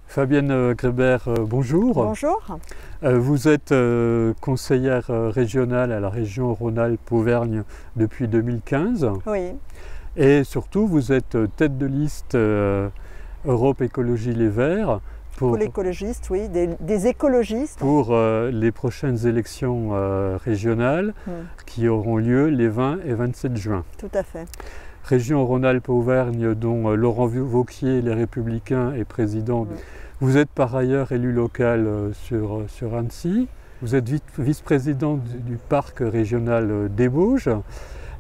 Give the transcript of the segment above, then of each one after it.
Fabienne Greber, bonjour. Bonjour. Vous êtes conseillère régionale à la région Rhône-Alpes-Auvergne depuis 2015. Oui. Et surtout, vous êtes tête de liste Europe Écologie Les Verts. Pour l'écologiste, oui, des écologistes. Pour les prochaines élections régionales qui auront lieu les 20 et 27 juin. Tout à fait. Région Rhône-Alpes-Auvergne dont Laurent Wauquiez, les Républicains, est président. Vous êtes par ailleurs élu local sur Annecy. Vous êtes vice-président du parc régional des Bauges.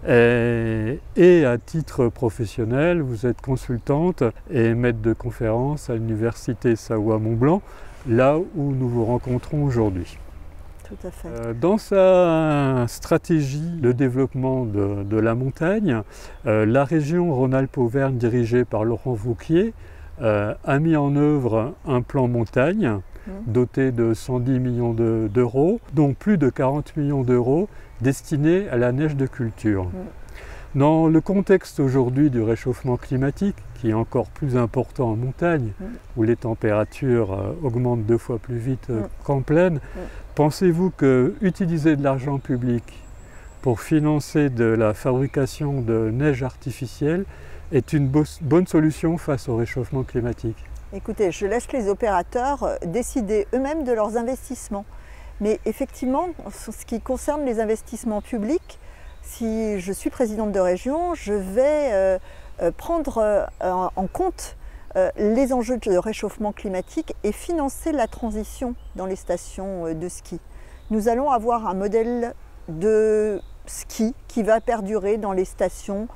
Et à titre professionnel, vous êtes consultante et maître de conférence à l'université Savoie-Mont-Blanc, là où nous vous rencontrons aujourd'hui. Tout à fait. Dans sa stratégie de développement de la montagne, la région Rhône-Alpes-Auvergne, dirigée par Laurent Wauquiez, a mis en œuvre un plan montagne doté de 110 millions d'euros, dont plus de 40 millions d'euros destinés à la neige de culture. Dans le contexte aujourd'hui du réchauffement climatique, qui est encore plus important en montagne, où les températures augmentent 2 fois plus vite qu'en plaine, pensez-vous que utiliser de l'argent public pour financer de la fabrication de neige artificielle est une bonne solution face au réchauffement climatique? Écoutez, je laisse les opérateurs décider eux-mêmes de leurs investissements. Mais effectivement, en ce qui concerne les investissements publics, si je suis présidente de région, je vais prendre en compte les enjeux de réchauffement climatique et financer la transition dans les stations de ski. Nous allons avoir un modèle de ski qui va perdurer dans les stations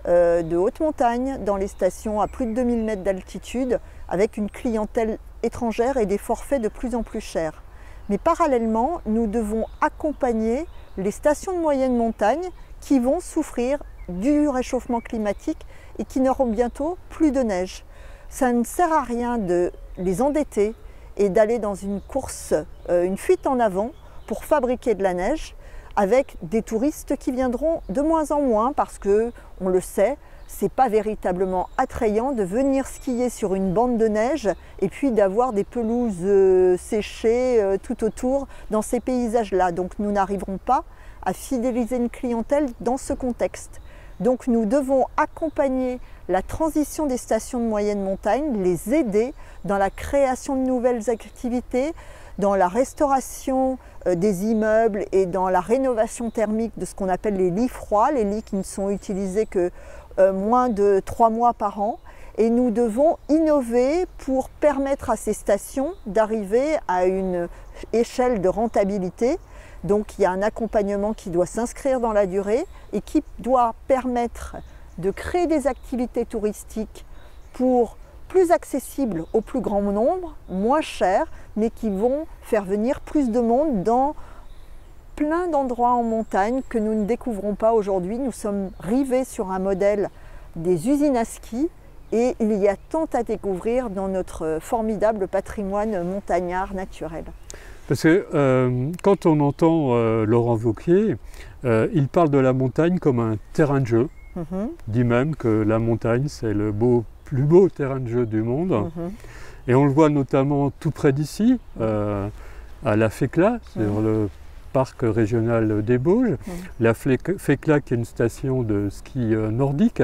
de haute montagne, dans les stations à plus de 2000 mètres d'altitude, avec une clientèle étrangère et des forfaits de plus en plus chers. Mais parallèlement, nous devons accompagner les stations de moyenne montagne qui vont souffrir du réchauffement climatique et qui n'auront bientôt plus de neige. Ça ne sert à rien de les endetter et d'aller dans une course, une fuite en avant pour fabriquer de la neige avec des touristes qui viendront de moins en moins parce que, on le sait, c'est pas véritablement attrayant de venir skier sur une bande de neige et puis d'avoir des pelouses séchées tout autour dans ces paysages-là. Donc nous n'arriverons pas à fidéliser une clientèle dans ce contexte. Donc nous devons accompagner la transition des stations de moyenne montagne, les aider dans la création de nouvelles activités, dans la restauration des immeubles et dans la rénovation thermique de ce qu'on appelle les lits froids, les lits qui ne sont utilisés que moins de 3 mois par an. Et nous devons innover pour permettre à ces stations d'arriver à une échelle de rentabilité. Donc il y a un accompagnement qui doit s'inscrire dans la durée et qui doit permettre de créer des activités touristiques pour plus accessibles au plus grand nombre, moins chères, mais qui vont faire venir plus de monde dans plein d'endroits en montagne que nous ne découvrons pas aujourd'hui. Nous sommes rivés sur un modèle des usines à ski et il y a tant à découvrir dans notre formidable patrimoine montagnard naturel. Parce que quand on entend Laurent Wauquiez, il parle de la montagne comme un terrain de jeu. Il dit même que la montagne, c'est le plus beau terrain de jeu du monde. Et on le voit notamment tout près d'ici, à la Fécla, sur le parc régional des Bauges. La Fécla qui est une station de ski nordique,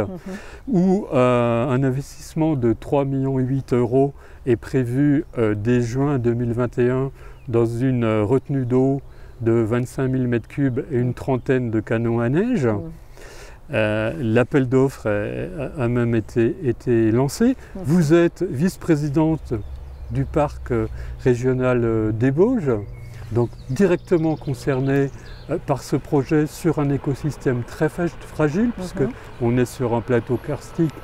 où un investissement de 3,8 millions d'euros est prévu dès juin 2021 dans une retenue d'eau de 25 000 m3 et une trentaine de canots à neige. L'appel d'offres a même été lancé. Vous êtes vice-présidente du parc régional des Bauges, donc directement concernée par ce projet sur un écosystème très fragile, puisqu'on est sur un plateau karstique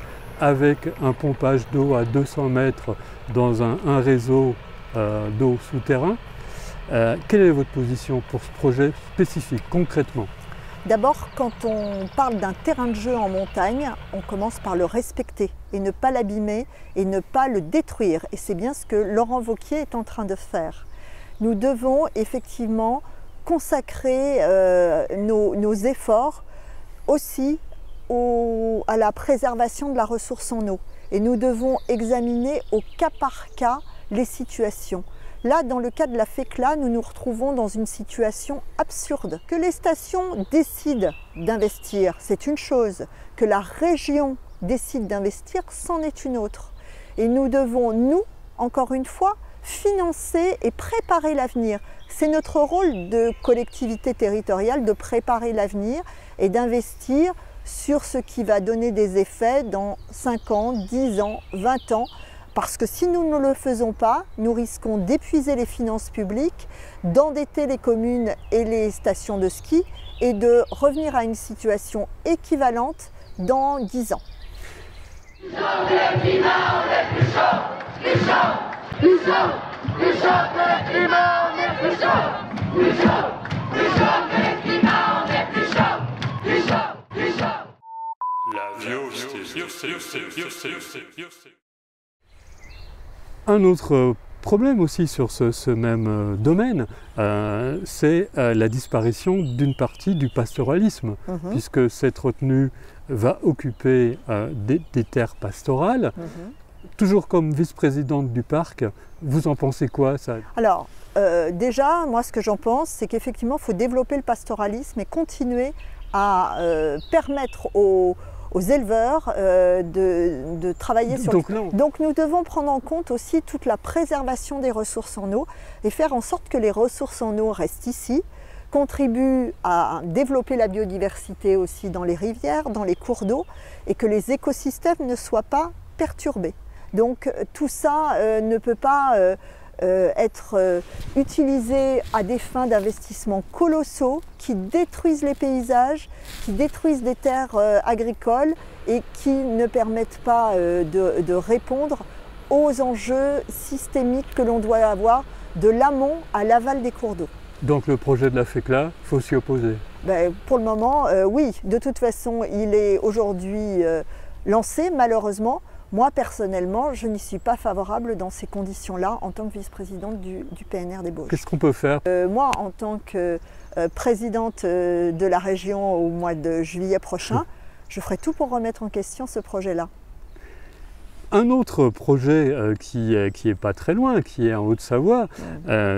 avec un pompage d'eau à 200 mètres dans un réseau d'eau souterrain. Quelle est votre position pour ce projet spécifique, concrètement? D'abord, quand on parle d'un terrain de jeu en montagne, on commence par le respecter et ne pas l'abîmer et ne pas le détruire. Et c'est bien ce que Laurent Wauquiez est en train de faire. Nous devons effectivement consacrer nos efforts aussi à la préservation de la ressource en eau. Et nous devons examiner au cas par cas les situations. Là, dans le cas de la FECLA, nous nous retrouvons dans une situation absurde. Que les stations décident d'investir, c'est une chose. Que la région décide d'investir, c'en est une autre. Et nous devons, nous, encore une fois, financer et préparer l'avenir. C'est notre rôle de collectivité territoriale de préparer l'avenir et d'investir sur ce qui va donner des effets dans 5 ans, 10 ans, 20 ans. Parce que si nous ne le faisons pas, nous risquons d'épuiser les finances publiques, d'endetter les communes et les stations de ski et de revenir à une situation équivalente dans 10 ans. Un autre problème aussi sur ce même domaine, c'est la disparition d'une partie du pastoralisme, puisque cette retenue va occuper des terres pastorales. Toujours comme vice-présidente du parc, vous en pensez quoi ça? Alors, déjà, moi ce que j'en pense, c'est qu'effectivement, il faut développer le pastoralisme et continuer à permettre aux éleveurs de travailler sur Donc nous devons prendre en compte aussi toute la préservation des ressources en eau et faire en sorte que les ressources en eau restent ici, contribuent à développer la biodiversité aussi dans les rivières, dans les cours d'eau et que les écosystèmes ne soient pas perturbés. Donc tout ça ne peut pas être utilisé à des fins d'investissement colossaux qui détruisent les paysages, qui détruisent des terres agricoles et qui ne permettent pas de répondre aux enjeux systémiques que l'on doit avoir de l'amont à l'aval des cours d'eau. Donc le projet de la FECLA, il faut s'y opposer? Pour le moment, oui. De toute façon, il est aujourd'hui lancé, malheureusement. Moi, personnellement, je n'y suis pas favorable dans ces conditions-là en tant que vice-présidente du PNR des Bauges. Qu'est-ce qu'on peut faire? Moi, en tant que présidente de la région au mois de juillet prochain, je ferai tout pour remettre en question ce projet-là. Un autre projet qui est pas très loin, qui est en Haute-Savoie,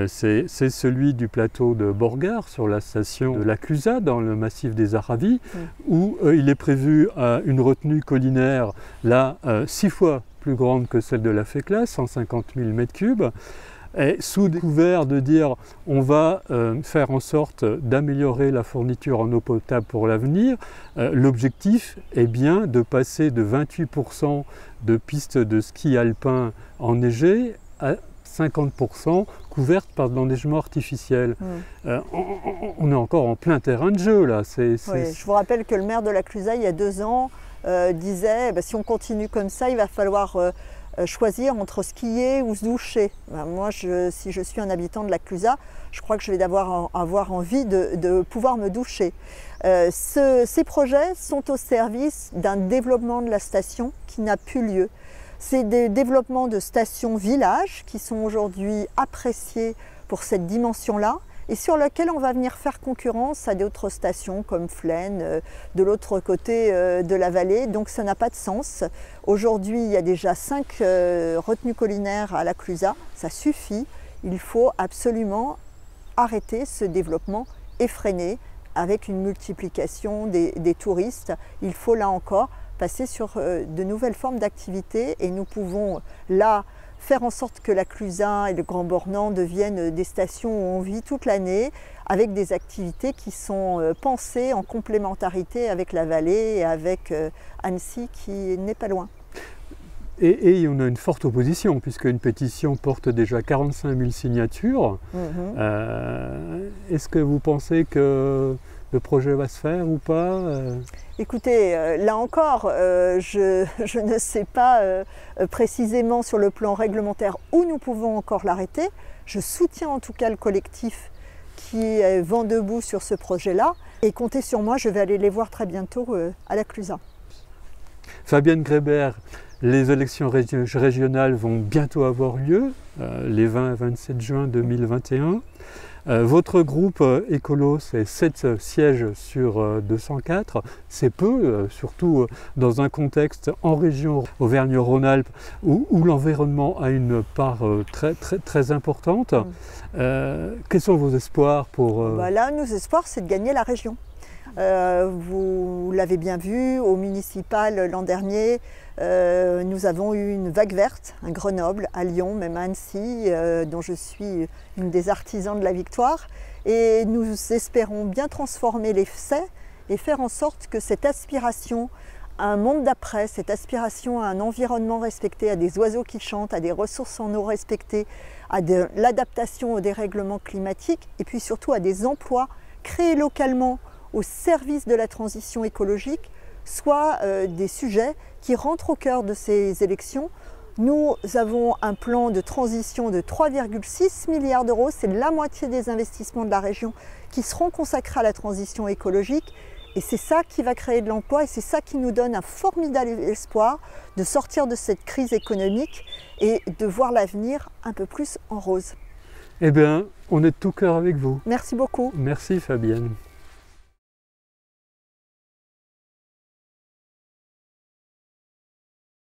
c'est celui du plateau de Borgard sur la station de la Clusaz dans le massif des Aravis, où il est prévu une retenue collinaire là 6 fois plus grande que celle de la FECLA, 150 000 m3. Et sous couvert de dire on va faire en sorte d'améliorer la fourniture en eau potable pour l'avenir, l'objectif est bien de passer de 28% de pistes de ski alpin enneigées à 50% couvertes par de l'enneigement artificiel. On est encore en plein terrain de jeu là. Oui, je vous rappelle que le maire de la Clusaz, il y a 2 ans, disait si on continue comme ça, il va falloir choisir entre skier ou se doucher. Moi, si je suis un habitant de la Clusaz, je crois que je vais avoir envie de pouvoir me doucher. Ces projets sont au service d'un développement de la station qui n'a plus lieu. C'est des développements de stations villages qui sont aujourd'hui appréciés pour cette dimension-là et sur lequel on va venir faire concurrence à d'autres stations comme Flaine, de l'autre côté de la vallée, donc ça n'a pas de sens. Aujourd'hui, il y a déjà 5 retenues collinaires à la Clusaz, ça suffit. Il faut absolument arrêter ce développement effréné avec une multiplication des touristes. Il faut là encore passer sur de nouvelles formes d'activité et nous pouvons là faire en sorte que la Clusaz et le Grand Bornand deviennent des stations où on vit toute l'année avec des activités qui sont pensées en complémentarité avec la vallée et avec Annecy qui n'est pas loin. Et on a une forte opposition puisque une pétition porte déjà 45 000 signatures. Est-ce que vous pensez que le projet va se faire ou pas? Écoutez, là encore, je ne sais pas précisément sur le plan réglementaire où nous pouvons encore l'arrêter. Je soutiens en tout cas le collectif qui est vent debout sur ce projet-là. Et comptez sur moi, je vais aller les voir très bientôt à la Clusaz. Fabienne Grébert, les élections régionales vont bientôt avoir lieu, les 20 et 27 juin 2021. Votre groupe écolo, c'est 7 sièges sur 204. C'est peu, surtout dans un contexte en région Auvergne-Rhône-Alpes où l'environnement a une part très importante. Quels sont vos espoirs pour... Là, nos espoirs, c'est de gagner la région. Vous l'avez bien vu, au municipal l'an dernier, nous avons eu une vague verte à Grenoble, à Lyon, même à Annecy, dont je suis une des artisans de la victoire. Et nous espérons bien transformer l'essai et faire en sorte que cette aspiration à un monde d'après, cette aspiration à un environnement respecté, à des oiseaux qui chantent, à des ressources en eau respectées, à de l'adaptation au dérèglement climatique et puis surtout à des emplois créés localement au service de la transition écologique, soit des sujets qui rentrent au cœur de ces élections. Nous avons un plan de transition de 3,6 milliards d'euros, c'est la moitié des investissements de la région qui seront consacrés à la transition écologique. Et c'est ça qui va créer de l'emploi et c'est ça qui nous donne un formidable espoir de sortir de cette crise économique et de voir l'avenir un peu plus en rose. Eh bien, on est de tout cœur avec vous. Merci beaucoup. Merci Fabienne.